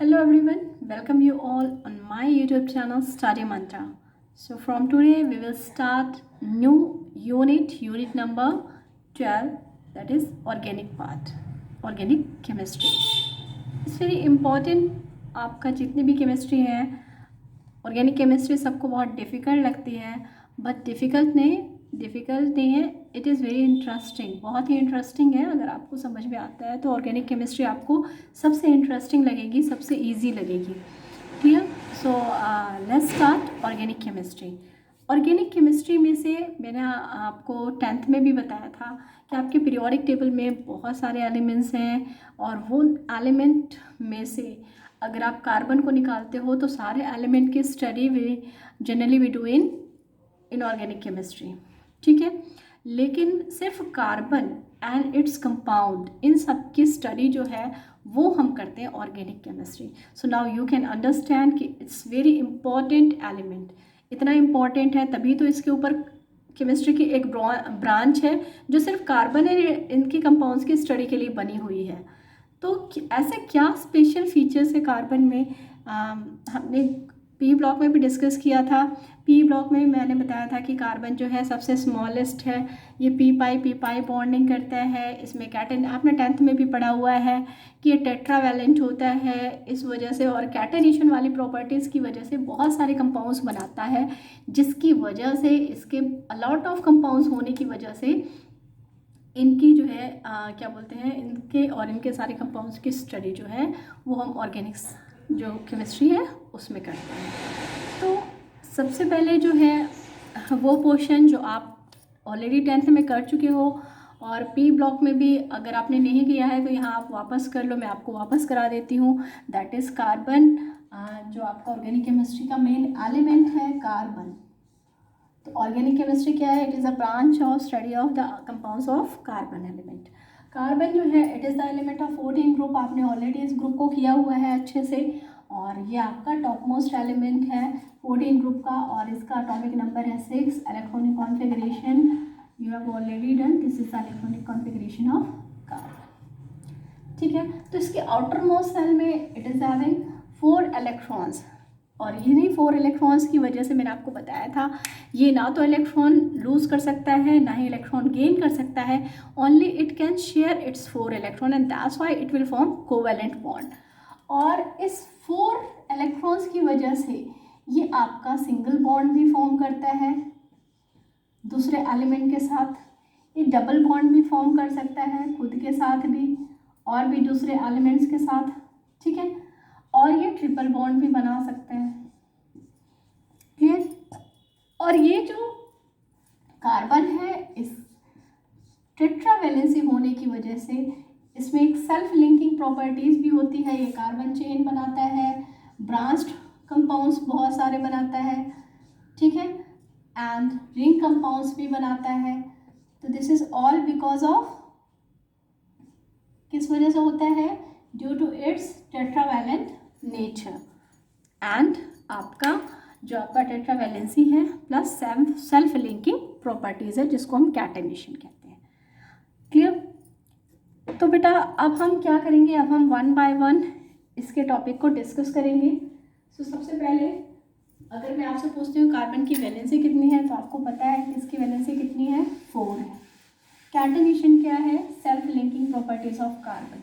Hello everyone, welcome you all on my YouTube channel Study Mantra. So from today we will start new unit number 12, that is organic part, organic chemistry. It's very important. आपका जितनी भी chemistry है, organic chemistry सबको बहुत difficult लगती है, but difficult नहीं है, इट इज़ वेरी इंटरेस्टिंग, बहुत ही इंटरेस्टिंग है। अगर आपको समझ में आता है तो ऑर्गेनिक केमिस्ट्री आपको सबसे इंटरेस्टिंग लगेगी, सबसे इजी लगेगी। Clear? So let's start organic chemistry. Organic chemistry में से मैंने आपको 10th में भी बताया था कि आपके पीरियोडिक टेबल में बहुत सारे एलिमेंट्स हैं, और वो एलिमेंट में से अगर आप कार्बन को निकालते हो तो सारे एलिमेंट की study generally we do in organic chemistry. ठीक है, लेकिन सिर्फ कार्बन एंड इट्स कंपाउंड, इन सब की स्टडी जो है वो हम करते हैं organic chemistry. So now you can understand कि इट्स वेरी इंपॉर्टेंट एलिमेंट। इतना इम्पॉर्टेंट है तभी तो इसके ऊपर केमिस्ट्री की एक ब्रांच है जो सिर्फ कार्बन है इनके कंपाउंड्स की स्टडी के लिए बनी हुई है। तो ऐसे क्या स्पेशल फीचर्स है कार्बन में, हमने पी ब्लॉक में भी डिस्कस किया था। पी ब्लॉक में मैंने बताया था कि कार्बन जो है सबसे स्मॉलेस्ट है, ये पी पाई बॉन्डिंग करता है। इसमें कैटन, आपने 10th में भी पढ़ा हुआ है कि ये टेट्रावैलेंट होता है, इस वजह से और कैटनेशन वाली प्रॉपर्टीज़ की वजह से बहुत सारे कंपाउंड्स बनाता है, जिसकी वजह से इसके अलॉट ऑफ कंपाउंड्स होने की वजह से इनकी जो है क्या बोलते हैं, इनके और इनके सारे कंपाउंड्स की स्टडी जो है वो हम ऑर्गेनिक्स जो केमिस्ट्री है उसमें करते हैं। तो सबसे पहले जो है वो पोर्शन जो आप ऑलरेडी 10th में कर चुके हो, और पी ब्लॉक में भी अगर आपने नहीं किया है तो यहाँ आप वापस कर लो, मैं आपको वापस करा देती हूँ। दैट इज़ कार्बन, जो आपका ऑर्गेनिक केमिस्ट्री का मेन एलिमेंट है कार्बन। तो ऑर्गेनिक केमिस्ट्री क्या है? It is a branch of study of the compounds of carbon element. Carbon जो है it is the element of 14 group. आपने ऑलरेडी इस ग्रुप को किया हुआ है अच्छे से, और ये आपका टॉप मोस्ट एलिमेंट है 14 ग्रुप का, और इसका एटॉमिक नंबर है 6। Electronic configuration you have already done, this is the electronic configuration of carbon. ठीक है, तो इसके आउटर मोस्ट सेल में इट इज़ हैविंग 4 इलेक्ट्रॉन्स, और इन्हीं 4 इलेक्ट्रॉन्स की वजह से मैंने आपको बताया था ये ना तो इलेक्ट्रॉन लूज़ कर सकता है ना ही इलेक्ट्रॉन गेन कर सकता है, only it can share its 4 electron, and that's why it will form covalent bond. और इस 4 इलेक्ट्रॉन्स की वजह से ये आपका सिंगल बॉन्ड भी फॉर्म करता है दूसरे एलिमेंट के साथ, ये डबल बॉन्ड भी फॉर्म कर सकता है खुद के साथ भी और भी दूसरे एलिमेंट्स के साथ। ठीक है, और ये ट्रिपल बॉन्ड भी बना सकते हैं। क्लियर? और ये जो कार्बन है इस टेट्रावैलेंसी होने की वजह से इसमें एक सेल्फ लिंकिंग प्रॉपर्टीज़ भी होती है। ये कार्बन चेन बनाता है, ब्रांच्ड कंपाउंड्स बहुत सारे बनाता है, ठीक है, एंड रिंग कंपाउंड्स भी बनाता है। तो this is all because of, किस वजह से होता है? Due to its tetravalent nature and आपका जो आपका टेट्रावैलेंसी है प्लस सेल्फ लिंकिंग प्रॉपर्टीज़ है जिसको हम कैटेनेशन कहते हैं। क्लियर? तो बेटा अब हम क्या करेंगे, अब हम 1 बाय 1 इसके टॉपिक को डिस्कस करेंगे। सो सबसे पहले अगर मैं आपसे पूछती हूँ कार्बन की वैलेंसी कितनी है, तो आपको पता है कि इसकी वैलेंसी कितनी है? 4 है। कैटेनेशन क्या है? Self linking properties of carbon.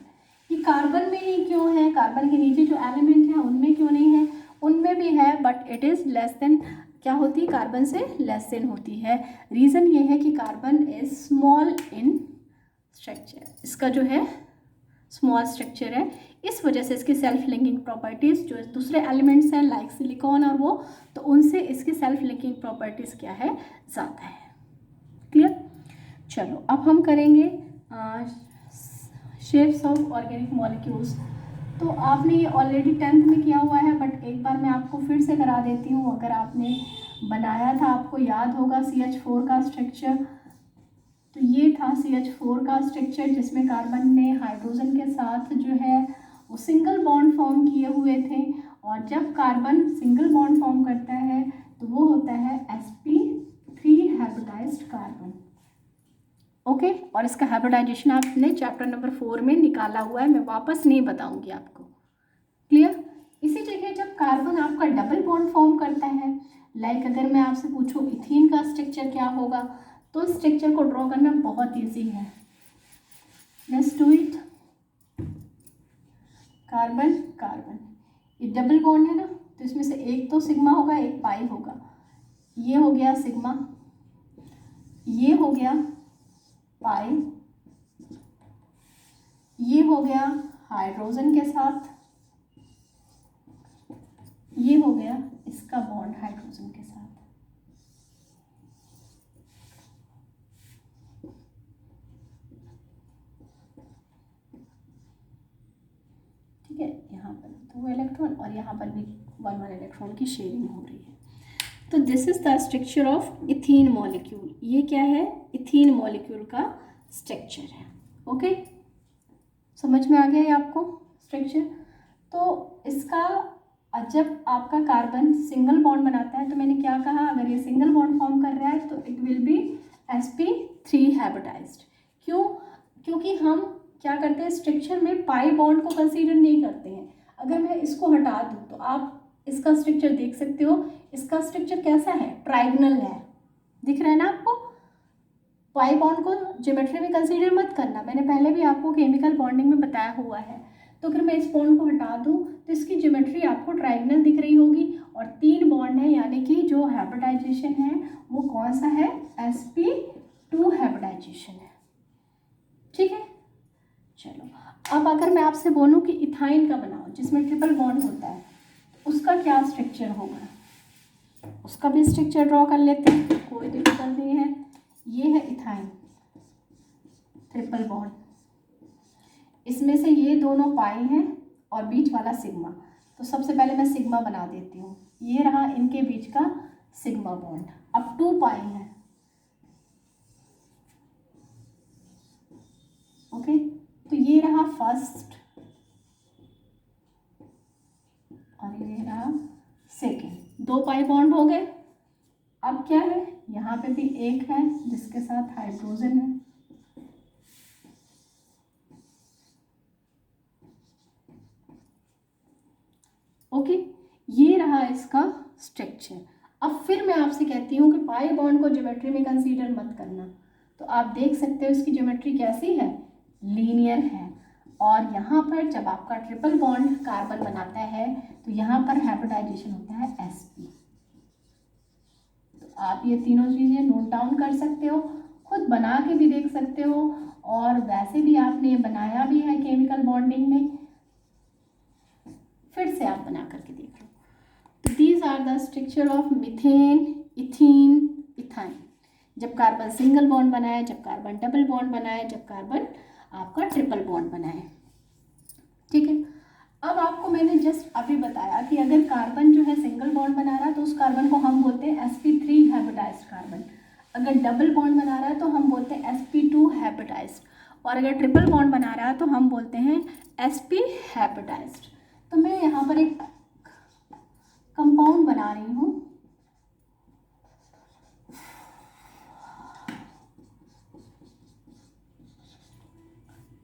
ये कार्बन में ही क्यों है, कार्बन के नीचे जो एलिमेंट है उनमें क्यों नहीं है? उनमें भी है, but it is less than, क्या होती है? कार्बन से लेस देन होती है। रीज़न ये है कि carbon is small in structure, इसका जो है स्मॉल स्ट्रक्चर है, इस वजह से इसकी सेल्फ लिंकिंग प्रॉपर्टीज़ जो दूसरे एलिमेंट्स हैं लाइक सिलिकॉन और वो, तो उनसे इसकी सेल्फ लिंकिंग प्रॉपर्टीज़ क्या है? ज़्यादा है। क्लियर? चलो अब हम करेंगे शेप्स ऑफ ऑर्गेनिक मॉलिक्यूल्स। तो आपने ये ऑलरेडी 10th में किया हुआ है, बट एक बार मैं आपको फिर से करा देती हूँ। अगर आपने बनाया था आपको याद होगा CH4 का स्ट्रक्चर। तो ये था CH4 का स्ट्रक्चर जिसमें कार्बन ने हाइड्रोजन के साथ जो है वो सिंगल बॉन्ड फॉर्म किए हुए थे, और जब कार्बन सिंगल बॉन्ड फॉर्म करता है तो वो होता है sp3 हाइब्रिडाइज्ड कार्बन। ओके, और इसका हाइब्रिडाइजेशन आपने चैप्टर नंबर 4 में निकाला हुआ है, मैं वापस नहीं बताऊंगी आपको। क्लियर। इसी जगह जब कार्बन आपका डबल बॉन्ड फॉर्म करता है, लाइक अगर मैं आपसे पूछूं इथीन का स्ट्रक्चर क्या होगा, तो स्ट्रक्चर को ड्रॉ करना बहुत ईजी है। Let's do it. Carbon carbon, ये डबल बॉन्ड है ना, तो इसमें से एक तो सिग्मा होगा, एक पाई होगा। ये हो गया सिग्मा, ये हो गया पाई, ये हो गया हाइड्रोजन के साथ, ये हो गया इसका बॉन्ड हाइड्रोजन के साथ। ठीक है, यहाँ पर 2 इलेक्ट्रॉन और यहाँ पर भी 1 इलेक्ट्रॉन की शेयरिंग हो रही है। तो this is the structure of ethene molecule. ये क्या है, इथीन मॉलिक्यूल का स्ट्रक्चर है। ओके, समझ में आ गया है आपको स्ट्रक्चर। तो इसका जब आपका कार्बन सिंगल बॉन्ड बनाता है, तो मैंने क्या कहा, अगर ये सिंगल बॉन्ड फॉर्म कर रहा है तो it will be sp3 hybridised. क्यों? क्योंकि हम क्या करते हैं, स्ट्रक्चर में पाई बॉन्ड को कंसीडर नहीं करते हैं। अगर मैं इसको हटा दूँ तो आप इसका स्ट्रक्चर देख सकते हो। इसका स्ट्रक्चर कैसा है, ट्राइगोनल है, दिख रहा है ना आपको। पाई बॉन्ड को ज्योमेट्री में कंसीडर मत करना, मैंने पहले भी आपको केमिकल बॉन्डिंग में बताया हुआ है। तो अगर मैं इस बॉन्ड को हटा दूँ तो इसकी ज्योमेट्री आपको ट्राइगोनल दिख रही होगी, और 3 बॉन्ड है, यानी कि जो हाइब्रिडाइजेशन है वो कौन सा है, sp2 हाइब्रिडाइजेशन है। ठीक है, चलो अब अगर मैं आपसे बोलूँ कि इथाइन का बनाओ जिसमें ट्रिपल बॉन्ड होता है, तो उसका क्या स्ट्रक्चर होगा, उसका भी स्ट्रक्चर ड्रॉ कर लेते हैं, कोई दिक्कत नहीं है। ये है इथाइन, ट्रिपल बॉन्ड, इसमें से ये दोनों पाई हैं और बीच वाला सिग्मा। तो सबसे पहले मैं सिग्मा बना देती हूँ, ये रहा इनके बीच का सिग्मा बॉन्ड। अब 2 पाई है, ओके, तो ये रहा फर्स्ट और ये रहा सेकेंड, 2 पाई बॉन्ड हो गए। अब क्या है, यहाँ पे भी एक है जिसके साथ हाइड्रोजन है, ओके, ये रहा इसका स्ट्रक्चर। अब फिर मैं आपसे कहती हूँ कि पाई बॉन्ड को ज्योमेट्री में कंसीडर मत करना। तो आप देख सकते हो इसकी ज्योमेट्री कैसी है, लीनियर है। और यहाँ पर जब आपका ट्रिपल बॉन्ड कार्बन बनाता है तो यहाँ पर हाइब्रिडाइजेशन होता है sp। तो आप ये तीनों चीज़ें नोट डाउन कर सकते हो, खुद बना के भी देख सकते हो, और वैसे भी आपने बनाया भी है केमिकल बॉन्डिंग में, फिर से आप बना करके देख लो। These are the structure of methane, ethene, ethyne. जब कार्बन सिंगल बॉन्ड बनाए, जब कार्बन डबल बॉन्ड बनाए, जब कार्बन आपका ट्रिपल बॉन्ड बनाए। ठीक है, अब आपको मैंने जस्ट अभी बताया कि अगर कार्बन जो है सिंगल बॉन्ड बना रहा है तो उस कार्बन को हम बोलते हैं sp3 हाइब्रिडाइज्ड कार्बन। अगर डबल बॉन्ड बना रहा है तो हम बोलते हैं sp2 हाइब्रिडाइज्ड, और अगर ट्रिपल बॉन्ड बना रहा है तो हम बोलते हैं sp हाइब्रिडाइज्ड। तो मैं यहाँ पर एक कंपाउंड बना रही हूँ,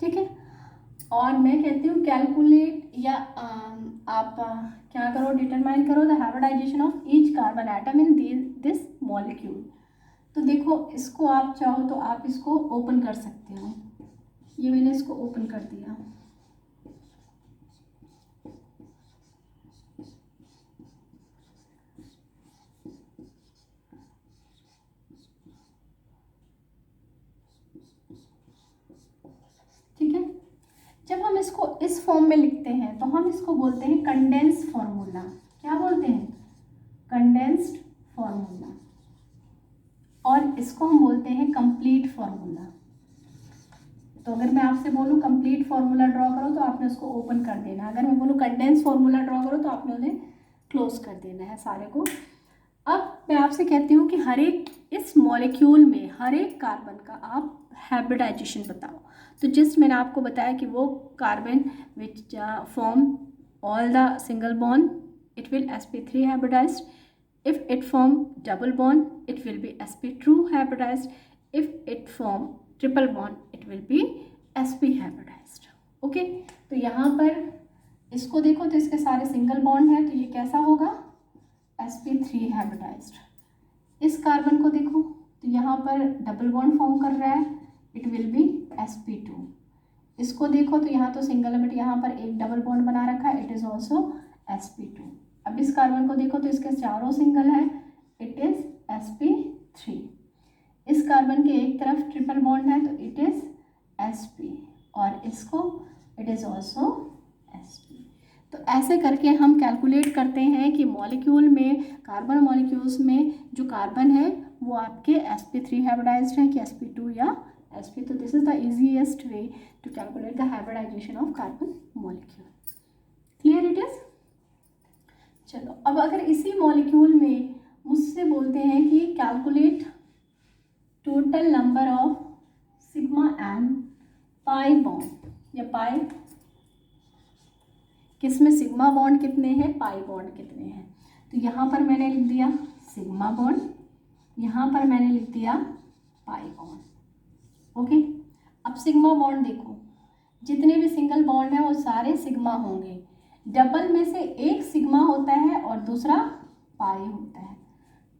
ठीक है, और मैं कहती हूँ कैलकुलेट, या आप क्या करो, डिटरमाइन करो the hybridization of each carbon atom in this molecule. तो देखो, इसको आप चाहो तो आप इसको ओपन कर सकते हो, ये मैंने इसको ओपन कर दिया। ठीक है, जब हम इसको इस फॉर्म में लिखते हैं तो हम इसको बोलते हैं कंडेंस्ड फॉर्मूला। क्या बोलते हैं, कंडेंस्ड फॉर्मूला। और इसको हम बोलते हैं कंप्लीट फॉर्मूला। तो अगर मैं आपसे बोलूँ कंप्लीट फॉर्मूला ड्रॉ करो तो आपने उसको ओपन कर देना, अगर मैं बोलूँ कंडेंस फॉर्मूला ड्रॉ करो तो आपने उन्हें क्लोज कर देना है सारे को। अब मैं आपसे कहती हूँ कि हर एक इस मॉलिक्यूल में हर एक कार्बन का आप हाइब्रिडाइजेशन बताओ। तो जस्ट मैंने आपको बताया कि वो carbon which form all the single bond it will sp3 hybridized. If it form double bond it will be sp2 hybridized. If it form triple bond it will be sp hybridized. Okay, तो यहाँ पर इसको देखो तो इसके सारे single bond है, तो ये कैसा होगा, sp3 हाइब्रिडाइज्ड। इस कार्बन को देखो तो यहाँ पर डबल बॉन्ड फॉर्म कर रहा है, इट विल बी sp2। इसको देखो तो यहाँ तो सिंगल है बट यहाँ पर एक डबल बॉन्ड बना रखा है, इट इज़ ऑल्सो sp2। अब इस कार्बन को देखो तो इसके चारों सिंगल है, इट इज़ sp3। इस कार्बन के एक तरफ ट्रिपल बॉन्ड है तो इट इज़ sp, और इसको इट इज़ ऑल्सो sp। तो ऐसे करके हम कैलकुलेट करते हैं कि मॉलिक्यूल में, कार्बन मॉलिक्यूल्स में जो कार्बन है वो आपके sp3 हाइब्रिडाइज्ड है कि sp2 या sp। तो this is the easiest way to calculate the hybridization of carbon molecule. Clear it is. चलो अब अगर इसी मॉलिक्यूल में मुझसे बोलते हैं कि calculate total number of sigma and pi bond, या पाई, किसमें सिग्मा बॉन्ड कितने हैं, पाई बॉन्ड कितने हैं, तो यहाँ पर मैंने लिख दिया सिग्मा बॉन्ड, यहाँ पर मैंने लिख दिया पाई बॉन्ड। ओके, अब सिग्मा बॉन्ड देखो, जितने भी सिंगल बॉन्ड हैं वो सारे सिग्मा होंगे, डबल में से एक सिग्मा होता है और दूसरा पाई होता है,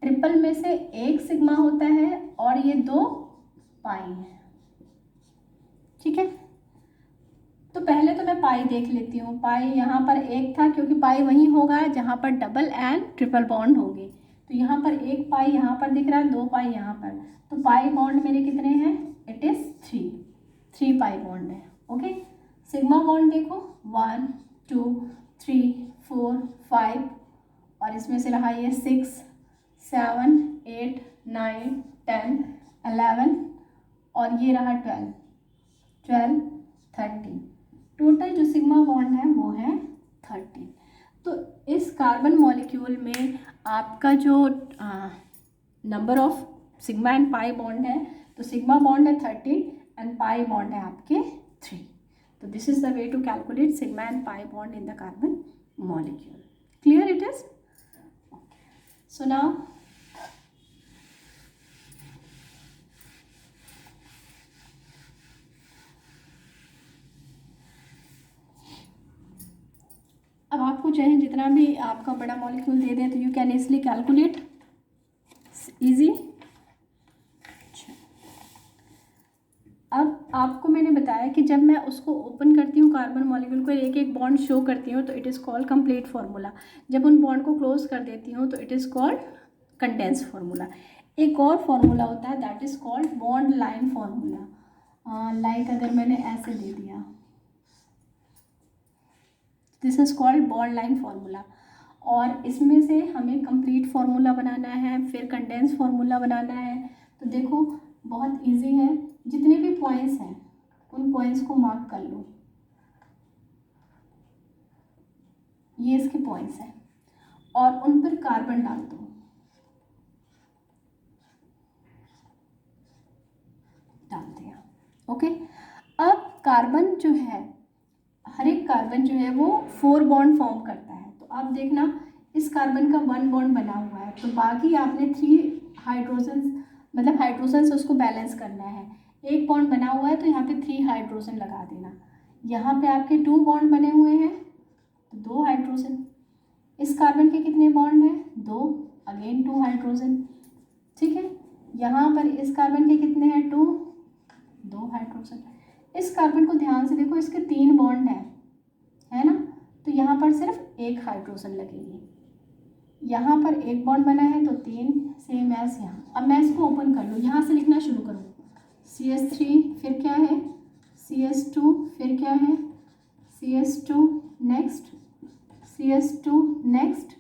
ट्रिपल में से एक सिग्मा होता है और ये दो पाई हैं। ठीक है, तो पहले तो मैं पाई देख लेती हूँ। पाई यहाँ पर एक था क्योंकि पाई वहीं होगा जहाँ पर डबल एंड ट्रिपल बॉन्ड होंगे, तो यहाँ पर एक पाई यहाँ पर दिख रहा है, दो पाई यहाँ पर, तो पाई बॉन्ड मेरे कितने हैं, इट इज़ 3 पाई बॉन्ड है। ओके, सिग्मा बॉन्ड देखो 1 2 3 4 5, और इसमें से रहा ये 6 7 8 9 10 11, और ये रहा 12 13। टोटल जो सिग्मा बॉन्ड है वो है 13। तो इस कार्बन मॉलिक्यूल में आपका जो number of sigma and pi bond है, तो सिग्मा बॉन्ड है 13 एंड पाई बॉन्ड है आपके 3। तो this is the way to calculate sigma and pi bond in the carbon molecule. Clear it is. So now अब आपको चाहे जितना भी आपका बड़ा मॉलिक्यूल दे दे तो you can easily calculate, easy. अब आपको मैंने बताया कि जब मैं उसको ओपन करती हूँ कार्बन मॉलिक्यूल को, एक एक बॉन्ड शो करती हूँ तो it is called complete formula. जब उन बॉन्ड को क्लोज कर देती हूँ तो it is called condense formula. एक और फार्मूला होता है that is called bond line formula. Like अगर मैंने ऐसे दे दिया, this is called bond line formula, और इसमें से हमें कंप्लीट फार्मूला बनाना है, फिर कंडेंस फार्मूला बनाना है। तो देखो बहुत इजी है, जितने भी पॉइंट्स हैं उन पॉइंट्स को मार्क कर लो, ये इसके पॉइंट्स हैं, और उन पर कार्बन डाल दो। डाल दिया। ओके, अब कार्बन जो है, हर एक कार्बन जो है वो 4 बॉन्ड फॉर्म करता है। तो आप देखना इस कार्बन का 1 बॉन्ड बना हुआ है, तो बाकी आपने 3 हाइड्रोजन, मतलब हाइड्रोजन से उसको बैलेंस करना है। एक बॉन्ड बना हुआ है तो यहाँ पे 3 हाइड्रोजन लगा देना। यहाँ पे आपके 2 बॉन्ड बने हुए हैं तो 2 हाइड्रोजन। इस कार्बन के कितने बॉन्ड हैं, 2, अगेन 2 हाइड्रोजन। ठीक है, यहाँ पर इस कार्बन के कितने हैं, 2 हाइड्रोजन। इस कार्बन को ध्यान से देखो, इसके 3 बॉन्ड है ना, तो यहाँ पर सिर्फ 1 हाइड्रोजन लगेगी। यहाँ पर एक बॉन्ड बना है तो 3, सेम एज यहाँ। अब मैं इसको ओपन कर लूँ, यहाँ से लिखना शुरू करूँ, CH3, फिर क्या है CH2, फिर क्या है CH2, next CH2, next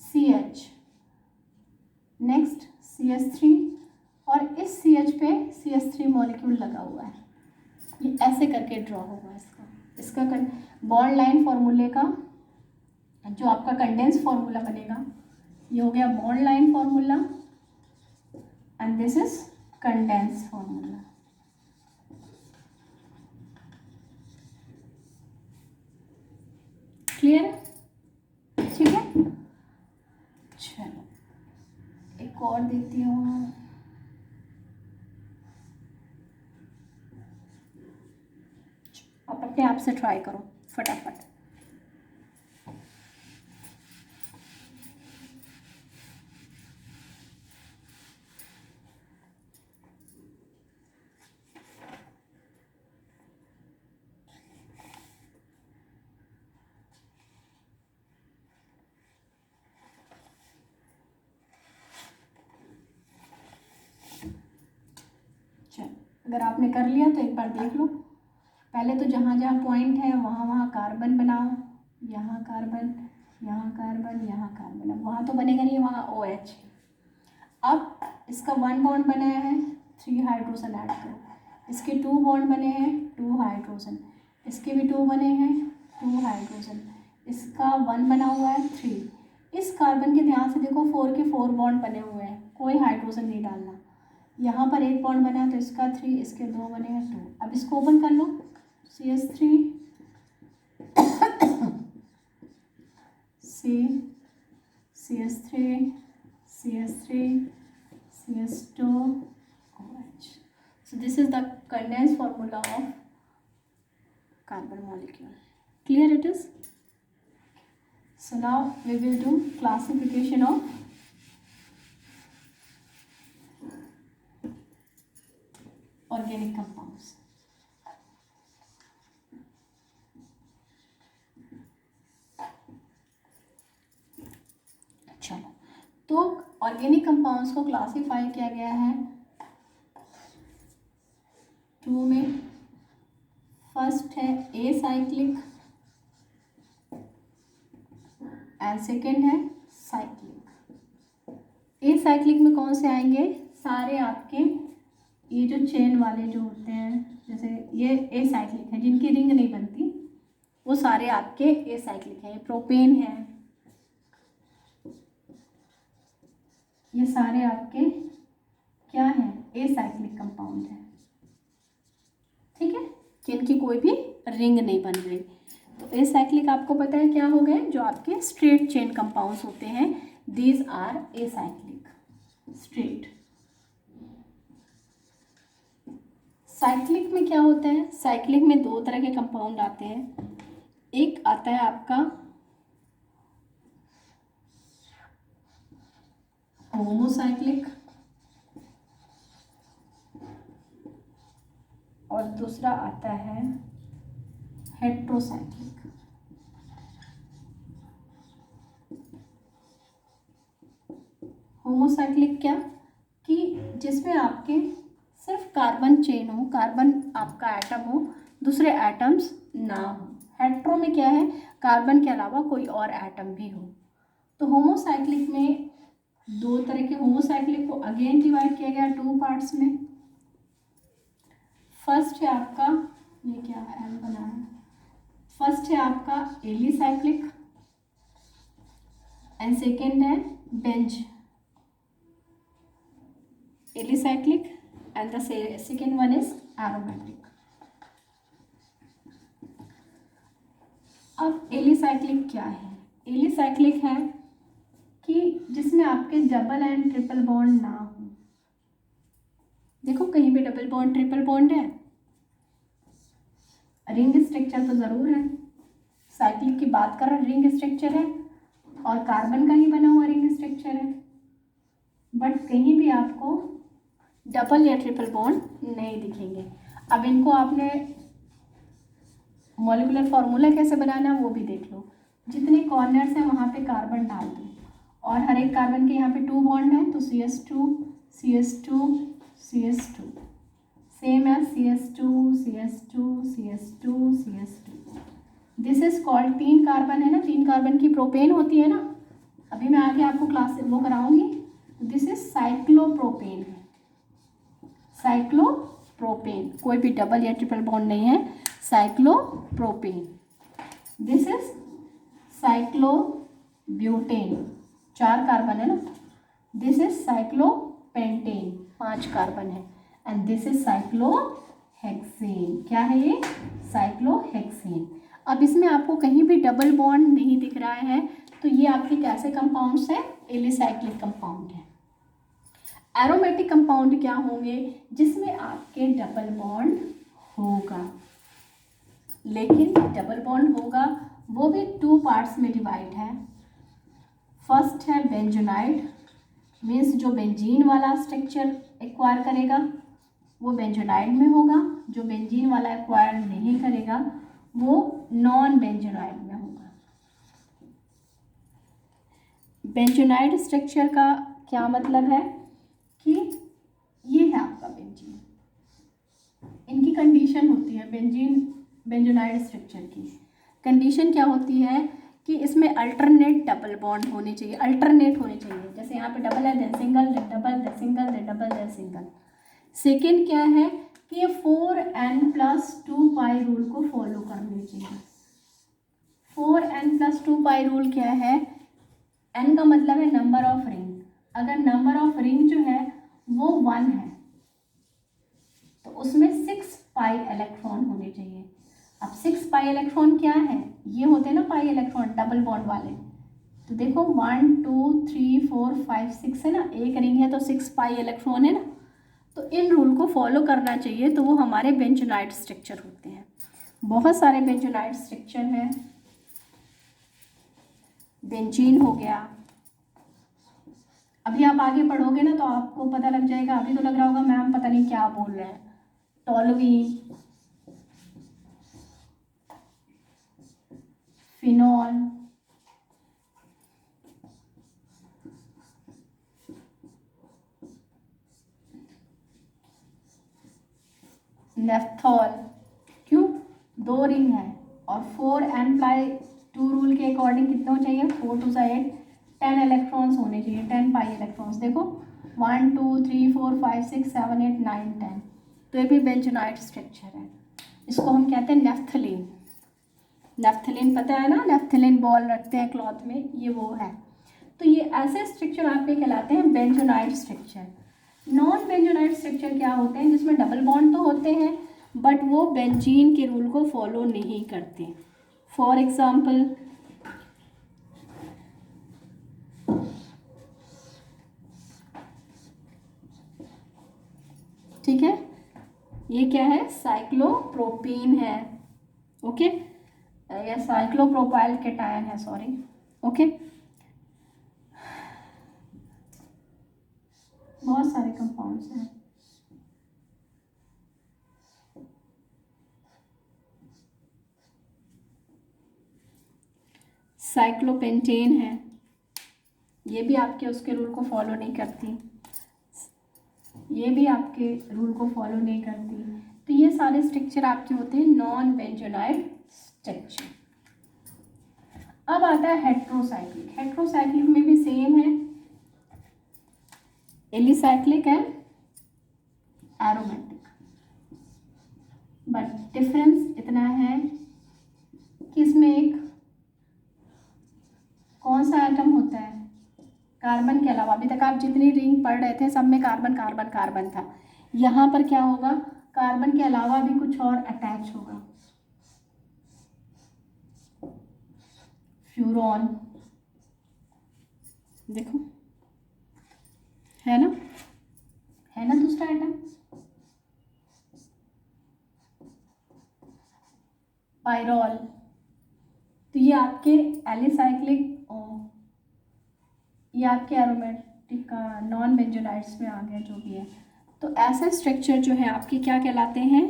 CH, next CH3, और इस CH पे CH3 मॉलिक्यूल लगा हुआ है। ये ऐसे करके ड्रॉ होगा इसका बॉन्ड लाइन फार्मूले का जो आपका कंडेंस फार्मूला बनेगा, ये हो गया bond line formula, and this is condense formula. Clear, ठीक है। चलो एक और देती हूँ, आप अपने आप से ट्राई करो फटाफट। अगर आपने कर लिया तो एक बार देख लो। पहले तो जहाँ जहाँ पॉइंट है वहाँ वहाँ कार्बन बनाओ, यहाँ कार्बन, यहाँ कार्बन, यहाँ कार्बन। अब वहाँ तो बनेगा नहीं, वहाँ OH। अब इसका 1 बॉन्ड बनाया है, 3 हाइड्रोजन ऐड करो। इसके 2 बॉन्ड बने हैं, 2 हाइड्रोजन। इसके भी 2 बने हैं, 2 हाइड्रोजन। इसका 1 बना हुआ है, 3। इस कार्बन के ध्यान से देखो 4 के 4 बॉन्ड बने हुए हैं, कोई हाइड्रोजन नहीं डालना। यहाँ पर 1 बॉन्ड बना है तो इसका 3, इसके 2 बने हैं, 2। अब इसको ओपन कर लो, CH3 CH3 CH3 CH2 OH. So this is the condensed formula of carbon molecule. Clear it is? So now we will do classification of organic compounds. चलो, तो ऑर्गेनिक कंपाउंड्स को क्लासिफाई किया गया है 2 में। फर्स्ट है a cyclic and second है cyclic. A cyclic में कौन से आएंगे? सारे आपके ये जो चेन वाले जो होते हैं, जैसे ये ए साइक्लिक है, जिनकी रिंग नहीं बनती, वो सारे आपके ए साइक्लिक हैं। प्रोपेन है, ये सारे आपके क्या हैं? ए साइक्लिक कंपाउंड है, ठीक है, जिनकी कोई भी रिंग नहीं बन रही। तो ए साइक्लिक आपको पता है क्या हो गए? जो आपके स्ट्रेट चेन कंपाउंड्स होते हैं, these are acyclic, straight. Cyclic में क्या होता है? साइक्लिक में 2 तरह के कंपाउंड आते हैं। एक आता है आपका होमोसाइक्लिक और दूसरा आता है हेट्रोसाइक्लिक। होमोसाइक्लिक क्या? कि जिसमें आपके सिर्फ कार्बन चेन हो, कार्बन आपका एटम हो, दूसरे एटम्स ना हो। हेट्रो में क्या है? कार्बन के अलावा कोई और एटम भी हो। तो होमोसाइक्लिक में 2 तरह के होमोसाइक्लिक को अगेन डिवाइड किया गया 2 पार्ट्स में। फर्स्ट है आपका, ये क्या है, एल बना है। फर्स्ट है आपका एलिसाइक्लिक एंड सेकेंड है Benz. Alicyclic and the second one is aromatic. अब एलिसाइक्लिक क्या है? एलिसाइक्लिक है कि जिसमें आपके डबल एंड ट्रिपल बॉन्ड ना हो। देखो कहीं पे डबल बॉन्ड ट्रिपल बॉन्ड है, रिंग स्ट्रक्चर तो ज़रूर है। साइक्लिक की बात कर रहे हैं, रिंग स्ट्रक्चर है और कार्बन का ही बना हुआ रिंग स्ट्रक्चर है, बट कहीं भी आपको डबल या ट्रिपल बॉन्ड नहीं दिखेंगे। अब इनको आपने मॉलिक्यूलर फार्मूला कैसे बनाना है वो भी देख लो। जितने कॉर्नर्स हैं वहाँ पे कार्बन डाल दो और हर एक कार्बन के यहाँ पे 2 बॉन्ड हैं, तो CH2 CH2 CH2 सेम है, CH2 CH2 CH2 CH2। This is called, 3 carbon है ना, 3 कार्बन की प्रोपेन होती है ना, अभी मैं आगे आपको क्लास वो कराऊंगी। दिस इज साइक्लोप्रोपेन है, साइक्लोप्रोपेन, कोई भी डबल या ट्रिपल बॉन्ड नहीं है, cyclopropane. This is cyclobutane, 4 carbon है ना। दिस इज साइक्लोपेंटेन, 5 कार्बन है। And this is cyclohexane. क्या है ये? साइक्लोहेक्सेन। अब इसमें आपको कहीं भी डबल बॉन्ड नहीं दिख रहा है, तो ये आपके कैसे कंपाउंड्स हैं? एलिसाइक्लिक कंपाउंड है। एरोमेटिक कंपाउंड क्या होंगे? जिसमें आपके डबल बॉन्ड होगा, लेकिन डबल बॉन्ड होगा वो भी 2 पार्ट्स में डिवाइड है। फर्स्ट है बेंजोनाइड, मीन्स जो बेंजीन वाला स्ट्रक्चर एक्वायर करेगा वो बेंजोनाइड में होगा, जो बेंजीन वाला एक्वायर नहीं करेगा वो नॉन बेंजोनाइड में होगा। बेंजोनाइड स्ट्रक्चर का क्या मतलब है कि ये है आपका बेंजीन, की कंडीशन होती है बेंजोनाइड स्ट्रक्चर की। कंडीशन क्या होती है कि इसमें अल्टरनेट डबल बॉन्ड होने चाहिए, अल्टरनेट होने चाहिए। जैसे यहाँ पे डबल है, then single, then double, then single, then double, then single. Second क्या है कि ये 4n+2 रूल को फॉलो करने चाहिए। 4n+2 रूल क्या है? n का मतलब है नंबर ऑफ रिंग। अगर नंबर ऑफ रिंग जो है वो 1 है तो उसमें 6 पाई इलेक्ट्रॉन होने चाहिए। अब 6 पाई इलेक्ट्रॉन क्या है? ये होते हैं ना पाई इलेक्ट्रॉन डबल बॉन्ड वाले। तो देखो 1 2 3 4 5 6 है ना, एक रिंग है तो 6 पाई इलेक्ट्रॉन है ना। तो इन रूल को फॉलो करना चाहिए, तो वो हमारे बेंजोनाइड स्ट्रक्चर होते हैं। बहुत सारे बेंजोनाइड स्ट्रक्चर हैं। बेंजीन हो गया, अभी आप आगे पढ़ोगे ना तो आपको पता लग जाएगा। अभी तो लग रहा होगा मैम पता नहीं क्या बोल रहे हैं। Toluene, phenol, naphthol. क्यों? 2 रिंग है और 4n+2 रूल के अकॉर्डिंग कितने हो चाहिए? 4 2 8 10 इलेक्ट्रॉन्स होने चाहिए, 10 पाई इलेक्ट्रॉन्स। देखो 1 2 3 4 5 6 7 8 9 10। तो ये भी बेंजोनाइड स्ट्रक्चर है। इसको हम कहते हैं नेफ्थलीन। नेफ्थलीन पता है ना, नेफ्थलीन बॉल रखते हैं क्लॉथ में, ये वो है। तो ये ऐसे स्ट्रक्चर आपके कहलाते हैं benzenoid structure. Non benzenoid structure क्या होते हैं? जिसमें डबल बॉन्ड तो होते हैं बट वो बेंजीन के रूल को फॉलो नहीं करते। फॉर एग्जाम्पल ठीक है, ये क्या है? साइक्लोप्रोपीन है, ओके, या साइक्लोप्रोपाइल कैटायन है, सॉरी, ओके। बहुत सारे कंपाउंड्स हैं। साइक्लोपेंटेन है, ये भी आपके उसके रूल को फॉलो नहीं करती, ये भी आपके रूल को फॉलो नहीं करती। तो ये सारे स्ट्रक्चर आपके होते हैं नॉन बेंजोनाइड स्ट्रक्चर। अब आता है हेट्रोसाइक्लिक। हेट्रोसाइक्लिक में भी सेम है, alicyclic and aromatic, but difference इतना है कि इसमें एक कौन सा एटम होता है? कार्बन के अलावा अभी तक आप जितनी रिंग पढ़ रहे थे सब में कार्बन कार्बन कार्बन था। यहाँ पर क्या होगा? कार्बन के अलावा भी कुछ और अटैच होगा। फ्यूरॉन, देखो है ना, है ना दूसरा आइटम। पायरोल, तो ये आपके एलिसाइक्लिक, ये आपके एरोमेटिक का नॉन बेंजोनाइड्स में आ गया जो भी है। तो ऐसे स्ट्रक्चर जो है आपके क्या कहलाते हैं?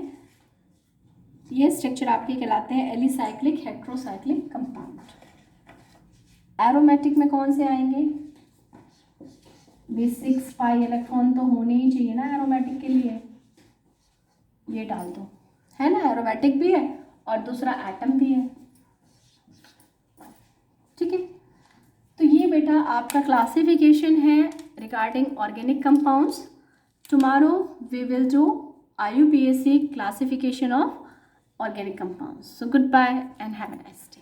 ये स्ट्रक्चर आपके कहलाते हैं एलिसाइक्लिक हेट्रोसाइक्लिक कंपाउंड। एरोमेटिक में कौन से आएंगे? भी 6 पाई इलेक्ट्रॉन तो होने ही चाहिए ना एरोमेटिक के लिए, ये डाल दो, है ना, एरोमेटिक भी है और दूसरा एटम भी है, ठीक है। तो ये बेटा आपका क्लासिफिकेशन है regarding organic compounds. Tomorrow we will do IUPAC classification of organic compounds. So goodbye and have a nice day.